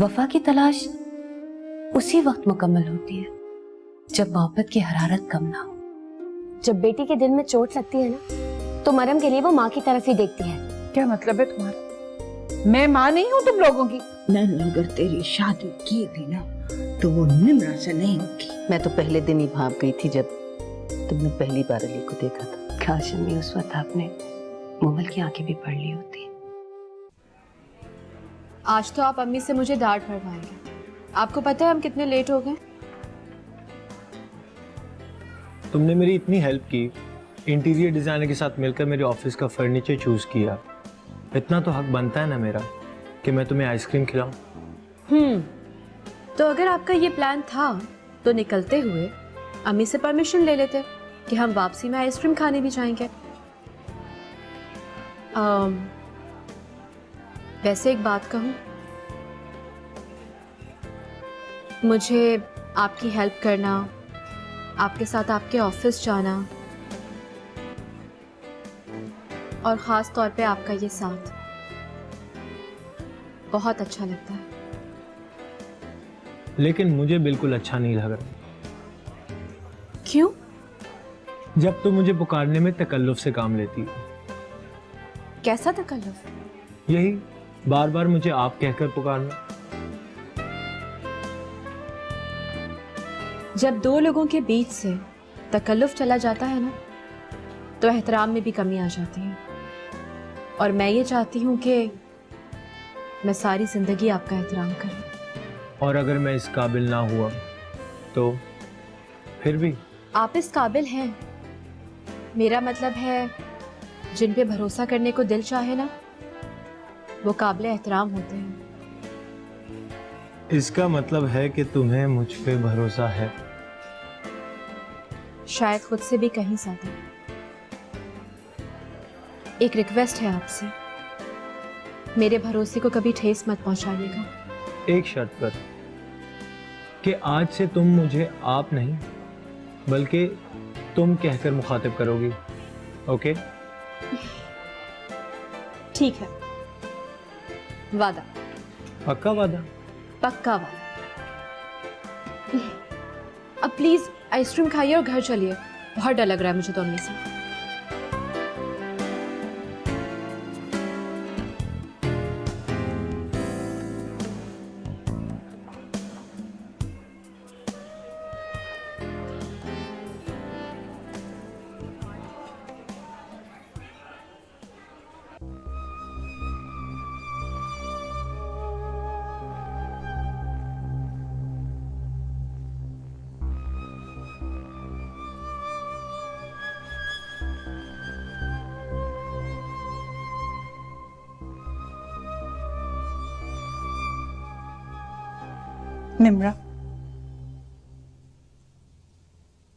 वफा की तलाश उसी वक्त मुकम्मल होती है जब मोहब्बत की हरारत कम ना हो। जब बेटी के दिल में चोट लगती है ना, तो मरहम के लिए वो माँ की तरफ ही देखती है। क्या मतलब है तुम्हारा? मैं माँ नहीं हूँ तुम लोगों की। मैंने अगर तेरी शादी की भी ना तो वो निम्रा से नहीं होगी। मैं तो पहले दिन ही भाग गई थी जब तुमने पहली बार अली को देखा था। काश अम्मी उस वक्त आपने मोमल की आंखें भी पढ़ ली होती। आज तो आप अम्मी से मुझे डांट पड़वाएंगे। आपको पता है हम कितने लेट हो गए? तुमने मेरी इतनी हेल्प की, इंटीरियर डिजाइनर के साथ मिलकर मेरे ऑफिस का फर्नीचर चूज किया, इतना तो हक बनता है ना मेरा कि मैं तुम्हें आइसक्रीम खिलाऊं। तो अगर आपका ये प्लान था तो निकलते हुए अम्मी से परमिशन ले लेते कि हम वापसी में आइसक्रीम खाने भी जाएंगे। वैसे एक बात कहूं, मुझे आपकी हेल्प करना, आपके साथ आपके ऑफिस जाना और ख़ास तौर पे आपका ये साथ बहुत अच्छा लगता है। लेकिन मुझे बिल्कुल अच्छा नहीं लग रहा। क्यों? जब तुम मुझे पुकारने में तकल्लुफ से काम लेती हो। कैसा तकल्लुफ? यही बार बार मुझे आप कहकर पुकारना। जब दो लोगों के बीच से तकल्लुफ चला जाता है ना, तो एहतराम में भी कमी आ जाती है। और मैं ये चाहती हूँ कि मैं सारी जिंदगी आपका एहतराम करूँ। और अगर मैं इस काबिल ना हुआ तो फिर भी? आप इस काबिल हैं। मेरा मतलब है, जिन पे भरोसा करने को दिल चाहे ना, वो काबिल एहतराम होते हैं। इसका मतलब है कि तुम्हें मुझ पे भरोसा है। शायद खुद से भी कहीं ज्यादा। एक रिक्वेस्ट है आपसे, मेरे भरोसे को कभी ठेस मत पहुंचाइएगा। एक शर्त पर, कि आज से तुम मुझे आप नहीं बल्कि तुम कहकर मुखातिब करोगी। ओके? ठीक है, वादा। पक्का वादा? पक्का वादा। अब प्लीज आइसक्रीम खाइए और घर चलिए। बहुत डर लग रहा है मुझे तो अम्मी से। निम्रा,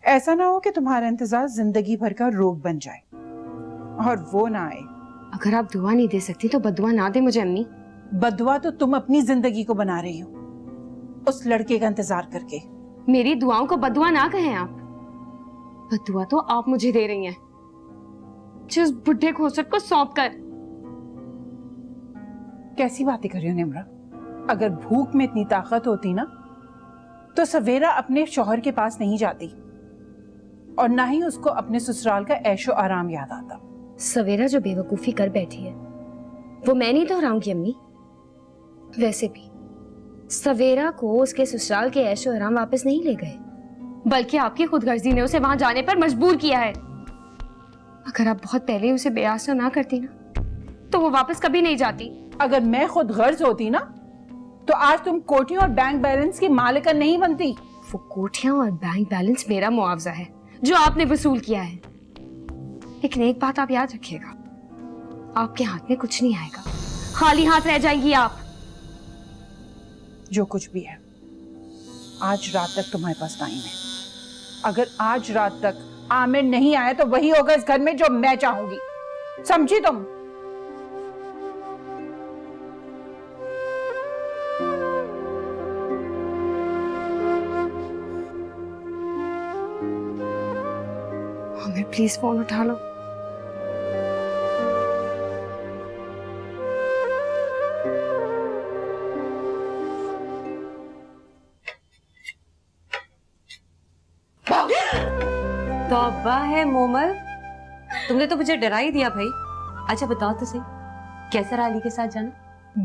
ऐसा ना हो कि तुम्हारा इंतजार जिंदगी भर का रोग बन जाए और वो ना आए। अगर आप दुआ नहीं दे सकती तो बदुआ ना दे मुझे अम्मी। बदुआ तो तुम अपनी जिंदगी को बना रही हो, उस लड़के का इंतजार करके। मेरी दुआओं को बदुआ ना कहें आप। बदुआ तो आप मुझे दे रही हैं, जिस बुढ़े खोसट को सौंप कर। कैसी बातें कर रही हो निम्रा? अगर भूख में इतनी ताकत होती ना तो सवेरा अपने शौहर के पास नहीं जाती और ना ही उसको अपने ससुराल का ऐशो आराम याद आता। सवेरा जो बेवकूफी कर बैठी है वो मैं नहीं दोहराऊंगी अम्मी। वैसे भी सवेरा को उसके ससुराल के ऐशो आराम वापस नहीं ले गए, बल्कि आपकी खुदगर्जी ने उसे वहां जाने पर मजबूर किया है। अगर आप बहुत पहले उसे बेआसरा ना करती ना तो वो वापस कभी नहीं जाती। अगर मैं खुद गर्ज होती ना तो आज तुम कोठियों और बैंक बैलेंस की मालिकन नहीं बनती। वो कोठियां और बैंक बैलेंस मेरा मुआवजा है जो आपने वसूल किया है। लेकिन एक बात आप याद रखिएगा, आपके हाथ में कुछ नहीं आएगा, खाली हाथ रह जाएंगी आप। जो कुछ भी है, आज रात तक तुम्हारे पास टाइम है। अगर आज रात तक आमिर नहीं आया तो वही होगा इस घर में जो मैं चाहूंगी। समझी तुम? आमिर प्लीज फोन उठा लो। तौबा है मोमल, तुमने तो मुझे डरा ही दिया भाई। अच्छा बताओ तो सही, कैसा रहा अली के साथ जाना?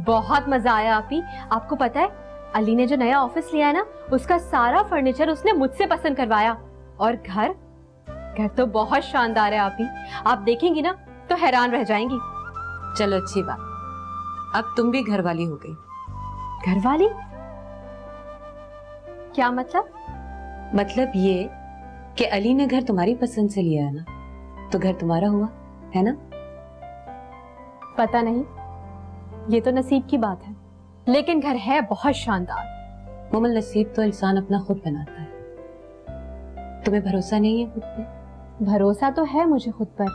बहुत मजा आया आपी। आपको पता है अली ने जो नया ऑफिस लिया है ना, उसका सारा फर्नीचर उसने मुझसे पसंद करवाया। और घर तो बहुत शानदार है आपी, आप देखेंगी ना तो हैरान रह जाएंगी। चलो अच्छी बात, अब तुम भी घर वाली हो गई। घरवाली? क्या मतलब? मतलब ये कि अली ने घर तुम्हारी पसंद से लिया है ना, तो घर तुम्हारा हुआ है ना? पता नहीं, ये तो नसीब की बात है, लेकिन घर है बहुत शानदार। मोमल, नसीब तो इंसान अपना खुद बनाता है। तुम्हें भरोसा नहीं है खुद पे? भरोसा तो है मुझे खुद पर,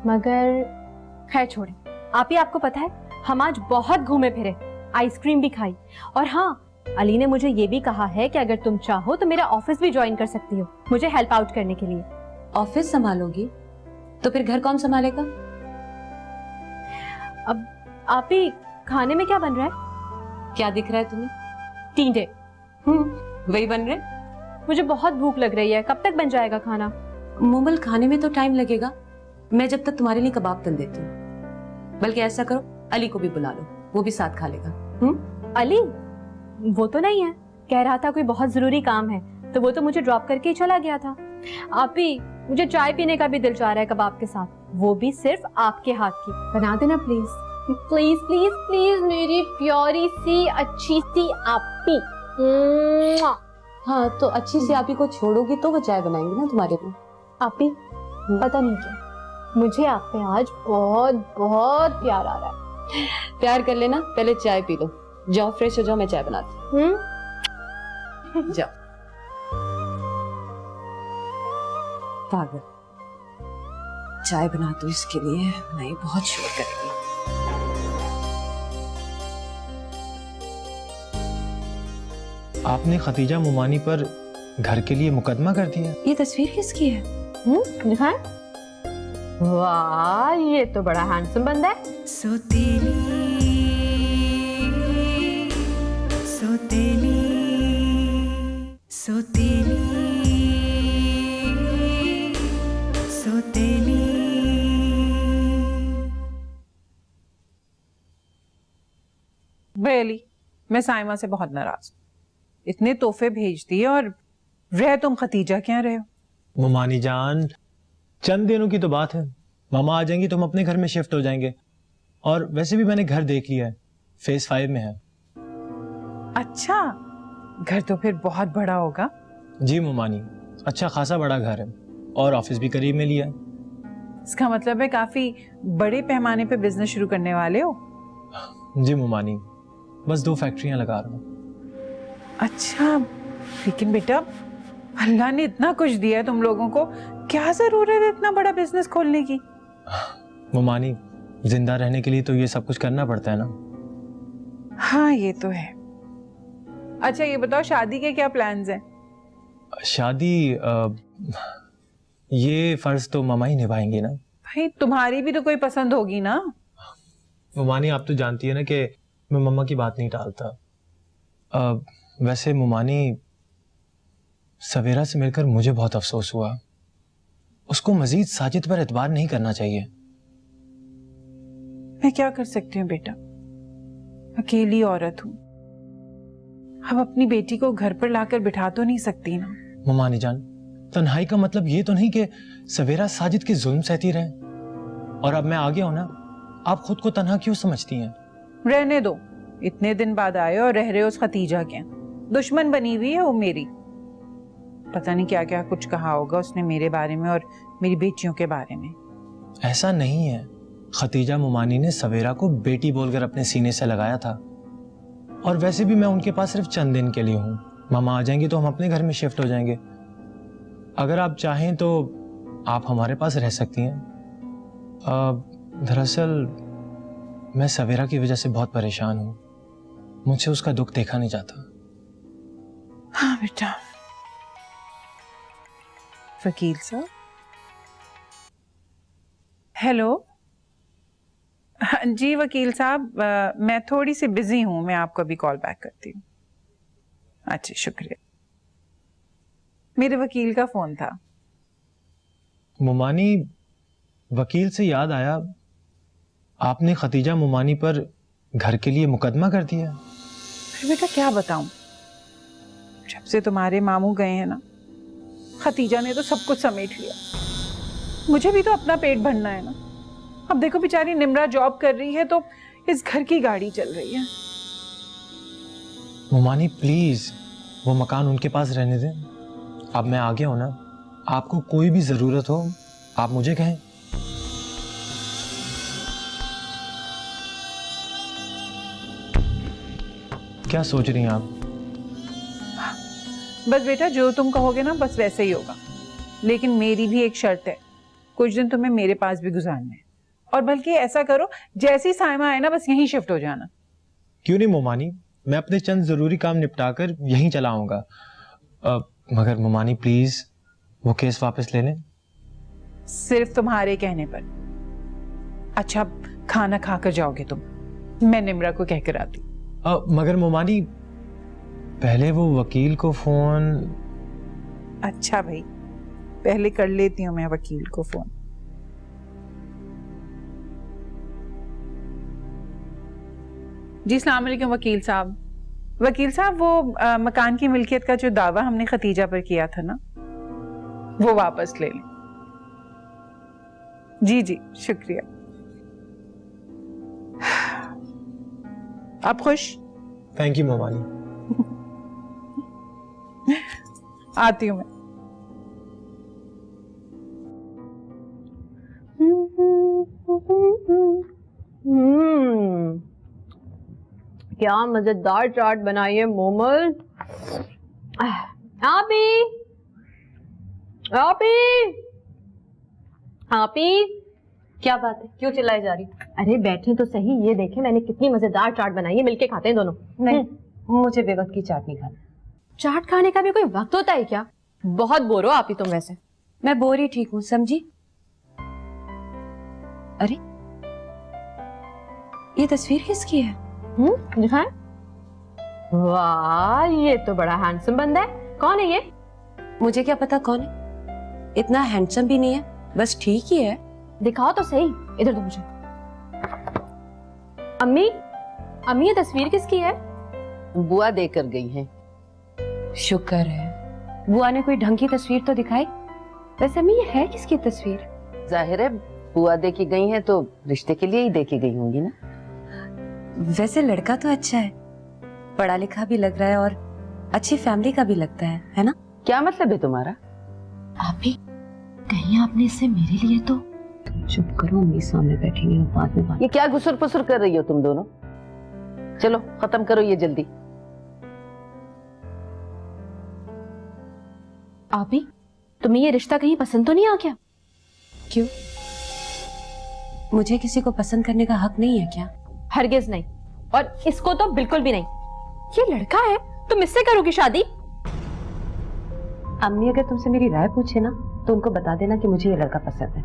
मगर खैर छोड़े। आप ही, आपको पता है हम आज बहुत घूमे फिरे, आइसक्रीम भी खाई, और हाँ अली ने मुझे ये भी कहा है कि अगर तुम चाहो तो मेरा ऑफिस भी ज्वाइन कर सकती हो, मुझे हेल्प आउट करने के लिए। ऑफिस संभालोगी तो फिर घर कौन संभालेगा? अब आप ही, खाने में क्या बन रहा है? क्या दिख रहा है तुम्हें? टींडे। वही बन रहे। मुझे बहुत भूख लग रही है, कब तक बन जाएगा खाना? मोमल, खाने में तो टाइम लगेगा, मैं जब तक तुम्हारे लिए कबाब तल देती हूँ। बल्कि ऐसा करो, अली को भी बुला लो, वो भी साथ खा लेगा। अली? वो तो नहीं है, कह रहा था कोई बहुत जरूरी काम है, तो वो तो मुझे ड्रॉप करके ही चला गया था। आप ही, मुझे चाय पीने का भी दिल चाह रहा है कबाब के साथ, वो भी सिर्फ आपके हाथ की। बना देना प्लीज प्लीज प्लीज प्लीज, मेरी प्यारी सी अच्छी सी आपी। हाँ, तो अच्छी सी आपी को छोड़ोगी तो वो चाय बनाएंगी ना तुम्हारे लिए। आपी, पता नहीं क्यों मुझे आप पे आज बहुत बहुत प्यार आ रहा है। प्यार कर लेना, पहले चाय पी लो। जाओ फ्रेश हो जाओ, मैं चाय बनाती हूँ। जाओ। पागल, चाय बना दो इसके लिए, नहीं बहुत शोर करेगी। आपने खतीजा मुमानी पर घर के लिए मुकदमा कर दिया? ये तस्वीर किसकी है? दिखाएं? वाह, ये तो बड़ा हैंडसम बंदा है। सोतेली सोतेली सोतेली सोतेली। बेली, मैं साइमा से बहुत नाराज हूँ। इतने तोहफे भेज दिए और रह तुम खतीजा क्या रहे हो? मुमानी जान, चंद दिनों की तो बात है, मामा आ जाएंगी तो हम अपने घर में शिफ्ट हो जाएंगे। और वैसे भी मैंने घर देख लिया है, फेज 5 में है। अच्छा, घर तो फिर बहुत बड़ा होगा। जी मुमानी, अच्छा खासा बड़ा घर है और ऑफिस भी करीब में लिया है। इसका मतलब है काफी बड़े पैमाने पे बिजनेस शुरू करने वाले हो। जी मुमानी, बस 2 फैक्ट्रियां लगा रहा हूँ। अच्छा, लेकिन बेटा अल्लाह ने इतना कुछ दिया है तुम लोगों को, क्या जरूरत है इतना बड़ा बिजनेस खोलने की? मुमानी, जिंदा रहने के लिए तो ये सब कुछ करना पड़ता है ना। हाँ ये तो है। अच्छा ये बताओ, शादी के क्या प्लान्स हैं? शादी ये फर्ज तो मामा ही निभाएंगे ना। भाई तुम्हारी भी तो कोई पसंद होगी ना। मुमानी, आप तो जानती है ना कि मैं मम्मा की बात नहीं टालता। वैसे मुमानी, सवेरा से मिलकर मुझे बहुत अफसोस हुआ। उसको मजीद साजिद पर एतबार नहीं करना चाहिए। मैं क्या कर सकती हूँ बेटा, अकेली औरत हूँ। अब अपनी बेटी को घर पर लाकर बिठा तो नहीं सकती ना। मुमानी जान, तन्हाई का मतलब ये तो नहीं कि सवेरा साजिद के जुल्म सहती रहे। और अब मैं आ गया हूं ना, आप खुद को तन्हा क्यों समझती हैं? रहने दो, इतने दिन बाद आए और रह रहे हो उस खतीजा के। दुश्मन बनी हुई है वो मेरी। पता नहीं क्या क्या कुछ कहा होगा उसने मेरे बारे में और मेरी बेटियों के बारे में। ऐसा नहीं है, खतीजा मुमानी ने सवेरा को बेटी बोलकर अपने सीने से लगाया था। और वैसे भी मैं उनके पास सिर्फ चंद दिन के लिए हूँ। मामा आ जाएंगे तो हम अपने घर में शिफ्ट हो जाएंगे। अगर आप चाहें तो आप हमारे पास रह सकती हैं। दरअसल मैं सवेरा की वजह से बहुत परेशान हूँ, मुझसे उसका दुख देखा नहीं जाता। हाँ बेटा। वकील साहब, हेलो। हाँ जी वकील साहब, मैं थोड़ी सी बिजी हूँ, मैं आपको अभी कॉल बैक करती हूँ। अच्छा शुक्रिया। मेरे वकील का फोन था, मुमानी, वकील से याद आया, आपने खतीजा मुमानी पर घर के लिए मुकदमा कर दिया। फिर बेटा क्या बताऊं, जब से तुम्हारे मामू गए हैं ना, खतीजा ने तो सब कुछ समेट लिया। मुझे भी तो अपना पेट भरना है ना। अब देखो बेचारी निम्रा जॉब कर रही है तो इस घर की गाड़ी चल रही है। मुमानी प्लीज, वो मकान उनके पास रहने दें। अब मैं आ गया हूं ना, आपको कोई भी जरूरत हो आप मुझे कहें। क्या सोच रही हैं आप? बस बेटा जो तुम कहोगे ना बस वैसे ही होगा, लेकिन मेरी भी एक शर्त है, कुछ दिन तुम्हें मेरे पास भी गुजारने हैं। और बल्कि ऐसा करो, जैसी साइमा आए ना बस यहीं शिफ्ट हो जाना। क्यों नहीं मुमानी, मैं अपने चंद जरूरी काम निपटाकर यहीं चला आऊंगा। मगर मुमानी प्लीज वो केस वापस ले लें। सिर्फ तुम्हारे कहने पर। अच्छा खाना खाकर जाओगे तुम, मैं निम्रा को कहकर आती। मगर मुमानी पहले वो वकील को फोन। अच्छा भाई, पहले कर लेती हूँ मैं वकील को फोन। जी सलाम अलैकुम वकील साहब। वकील साहब वो मकान की मिल्कियत का जो दावा हमने खतीजा पर किया था ना, वो वापस ले लें। जी जी शुक्रिया। आप खुश? थैंक यू मुमानी। आती हूँ मैं। क्या मजेदार चाट बनाई है मोमल। आपी आपी आपी, क्या बात है, क्यों चिल्लाई जा रही? अरे बैठे तो सही, ये देखें मैंने कितनी मजेदार चाट बनाई है, मिलके खाते हैं दोनों। नहीं, मुझे बेवक्त की चाट नहीं खाना। चाट खाने का भी कोई वक्त होता है क्या? बहुत बोर हो आप ही तुम वैसे। मैं बोर ही ठीक हूँ, समझी? अरे ये तस्वीर किसकी है? दिखाएं। वाह ये तो बड़ा हैंडसम बंदा है। कौन है ये? मुझे क्या पता कौन है, इतना हैंडसम भी नहीं है, बस ठीक ही है। दिखाओ तो सही, इधर दो मुझे। अम्मी अम्मी ये तस्वीर किसकी है? बुआ देकर गई हैं। शुक्र है बुआ ने कोई ढंग की तस्वीर तो दिखाई। वैसे अम्मी ये है किसकी तस्वीर? जाहिर है बुआ दे के गई हैं तो रिश्ते के लिए ही दे के गई होंगी ना। वैसे लड़का तो अच्छा है, पढ़ा लिखा भी लग रहा है और अच्छी फैमिली का भी लगता है ना? क्या मतलब है तुम्हारा? आप भी कहीं आपने इससे मेरे लिए तो। चुप करो, मेरे सामने बैठी नहीं, बाद में बात। ये क्या घुसुर पुसुर कर रही हो तुम दोनों? चलो खत्म करो ये जल्दी। आप ही तुम्हें ये रिश्ता कहीं पसंद तो नहीं आ गया? क्यों, मुझे किसी को पसंद करने का हक नहीं है क्या? हरगिज नहीं, और इसको तो बिल्कुल भी नहीं। ये लड़का है, तुम इससे करोगी शादी? अम्मी अगर तुमसे मेरी राय पूछे ना तो उनको बता देना कि मुझे ये लड़का पसंद है।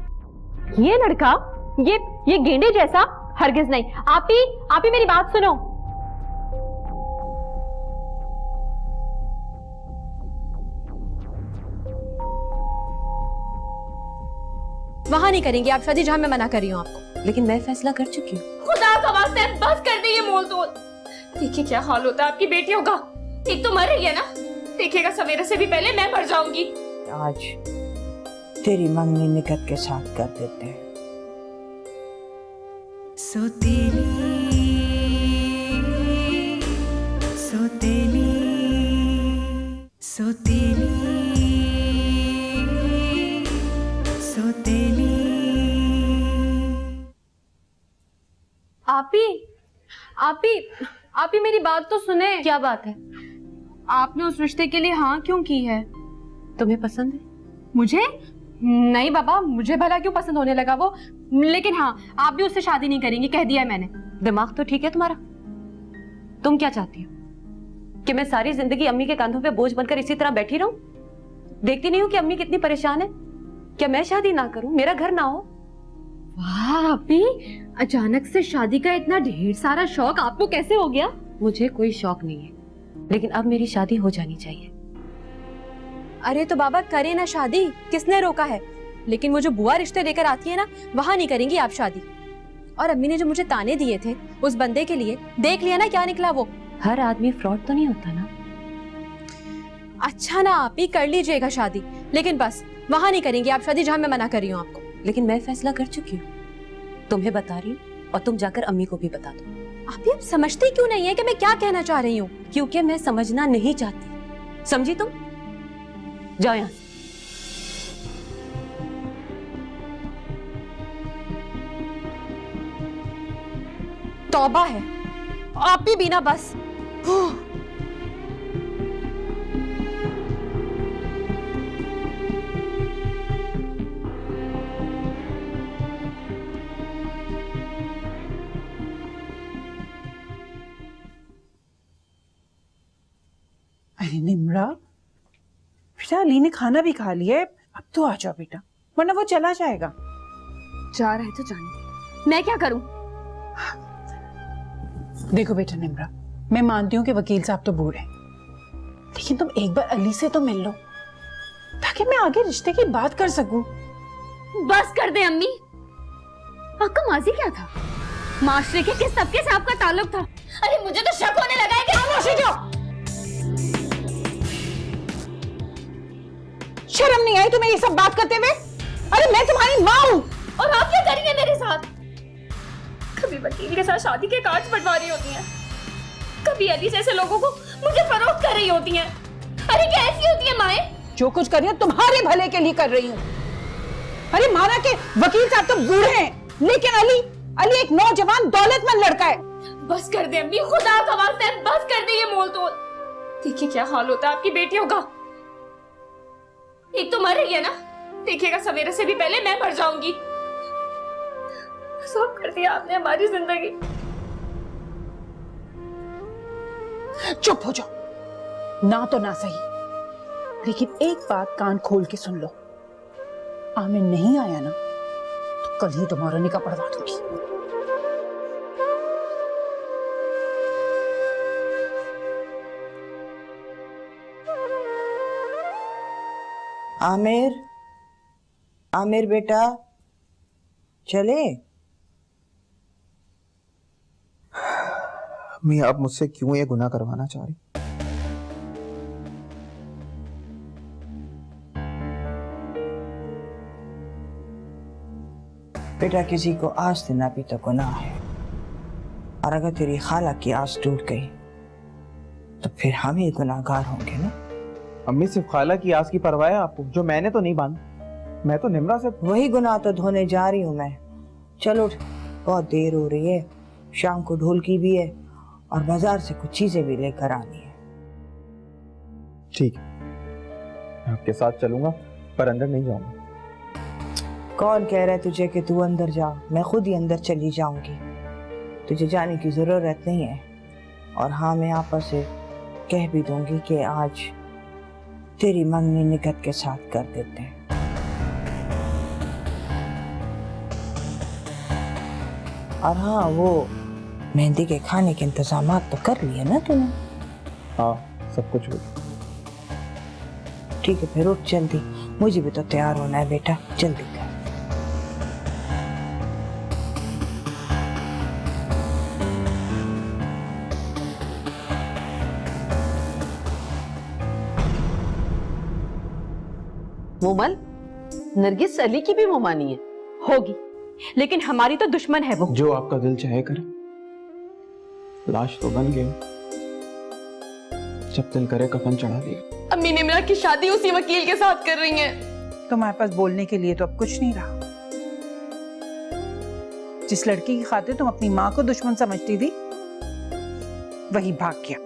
ये लड़का, ये गेंडे जैसा? हरगिज नहीं। आप ही मेरी बात सुनो। वहां नहीं करेंगे आप शादी जहां मैं मना कर रही हूँ आपको। लेकिन मैं फैसला कर चुकी हूँ। खुदा का वास्ते बस कर दे ये मोल तोल। देखिए क्या हाल होता है आपकी बेटियों का। एक तो मर रही है ना, देखिएगा सवेरे से भी पहले मैं मर जाऊंगी। आज तेरी मंगनी निकट के साथ कर देते हैं। सोतेली सोतेली सोतेली सोतेली। आप ही मेरी बात तो सुने। क्या बात है? आपने उस रिश्ते के लिए हाँ क्यों की है? तुम्हें पसंद है? मुझे नहीं बाबा, मुझे भला क्यों पसंद होने लगा वो। लेकिन हाँ, आप भी उससे शादी नहीं करेंगी, कह दिया है मैंने। दिमाग तो ठीक है तुम्हारा? तुम क्या चाहती हो कि मैं सारी जिंदगी अम्मी के कंधों पे बोझ बनकर इसी तरह बैठी रहूं? देखती नहीं हूं कि अम्मी कितनी परेशान है? क्या मैं शादी ना करूं, मेरा घर ना हो? वाह अभी अचानक से शादी का इतना ढेर सारा शौक आपको कैसे हो गया? मुझे कोई शौक नहीं है, लेकिन अब मेरी शादी हो जानी चाहिए। अरे तो बाबा करे ना शादी, किसने रोका है? लेकिन वो जो बुआ रिश्ते लेकर आती है ना, वहां नहीं करेंगी आप शादी। और अम्मी ने जो मुझे ताने दिए थे उस बंदे के लिए, देख लिया ना क्या निकला वो। हर आदमी फ्रॉड तो नहीं होता ना। अच्छा ना, आप ही कर लीजिएगा शादी, लेकिन बस वहां नहीं करेंगी आप शादी जहां मैं मना कर रही हूँ आपको। लेकिन मैं फैसला कर चुकी हूँ, तुम्हें बता रही हूँ और तुम जाकर अम्मी को भी बता दो। आप ये समझती क्यों नहीं है कि मैं क्या कहना चाह रही हूँ? क्योंकि मैं समझना नहीं चाहती, समझी तुम? जाओ यहाँ से। तौबा है, आप ही बीना बस। अरे निम्रा, बेटा अली ने खाना भी खा लिया है, अब तो आ जाओ बेटा, वरना वो चला जाएगा। जा रहे तो जाने दे, मैं क्या करूं? देखो बेटा निम्रा, मैं मानती हूँ कि वकील साहब तो बूढ़े हैं, लेकिन तुम एक बार अली से तो मिल लो ताकि मैं आगे रिश्ते की बात कर सकूं। बस कर दे अम्मी। आपका माजी क्या था? माशरे के किस तबके से आपका ताल्लुक था? अरे मुझे तो शक होने लगा है कि खामोशी जो। शर्म नहीं आई तुम्हें ये सब बात करते हुए? अरे मैं तुम्हारी माँ हूँ। और आप क्या करेंगे मेरे साथ? कभी वकील के साथ शादी के कार्ड बंटवा रही होती हैं, कभी अली जैसे लोगों को मुझे फरोख्त कर रही होती हैं। अरे क्या ऐसी होती है माएं? जो कुछ कर रही हूँ तुम्हारे भले के लिए कर रही हूँ। अरे माना के वकील साहब तो बूढ़े हैं, लेकिन अली एक नौजवान दौलतमंद लड़का है। बस कर दे अम्मी, खुदा का वास्ता है, बस कर दे ये मोल तोल। देखिए क्या हाल होता है आपकी बेटियों का। एक तो मर रही है ना, देखिएगा सवेरे से भी पहले मैं मर जाऊंगी। सब कर दिया आपने हमारी जिंदगी। चुप हो जाओ, ना तो ना सही, लेकिन एक बात कान खोल के सुन लो, आमिर नहीं आया ना तो कल ही तुम्हारा निकाह पढ़वा दूंगी। आमिर, आमिर बेटा चले। अम्मी आप मुझसे क्यों ये गुनाह करवाना चाह रही? बेटा किसी को आस देना भी तो गुनाह है, और अगर तेरी खाला की आस टूट गई तो फिर हम ही गुनाहगार होंगे ना। अम्मी सिर्फ खाला की आस की परवाह है आपको, जो मैंने तो नहीं बांधी। मैं तो निम्रा से वही गुनाह तो धोने जा रही हूँ मैं। चलो बहुत देर हो रही है, शाम को ढोलकी भी है और बाजार से कुछ चीजें भी लेकर आनी है। ठीक है, मैं आपके साथ चलूंगा, पर अंदर नहीं जाऊंगा। कौन कह रहा है तुझे कि तू अंदर जा? मैं खुद ही अंदर चली जाऊंगी, तुझे जाने की जरूरत नहीं है। और हाँ, मैं आपस से कह भी दूंगी कि आज तेरी मंगनी निकट के साथ कर देते हैं। और हाँ, वो मेहंदी के खाने के इंतजाम तो कर लिए ना तूने? हाँ, सब कुछ हो। ठीक है, फिर उठ जल्दी, मुझे भी तो तैयार होना है बेटा, जल्दी कर। मोमल, नरगिस अली की भी मोमानी है? होगी, लेकिन हमारी तो दुश्मन है वो। जो आपका दिल चाहे करे, लाश तो बन गई, जब दिल करे कफन चढ़ा देगा। अम्मी निम्रा की शादी उसी वकील के साथ कर रही हैं। तुम्हारे पास बोलने के लिए तो अब कुछ नहीं रहा। जिस लड़की की खातिर तुम अपनी माँ को दुश्मन समझती थी, वही भाग गया।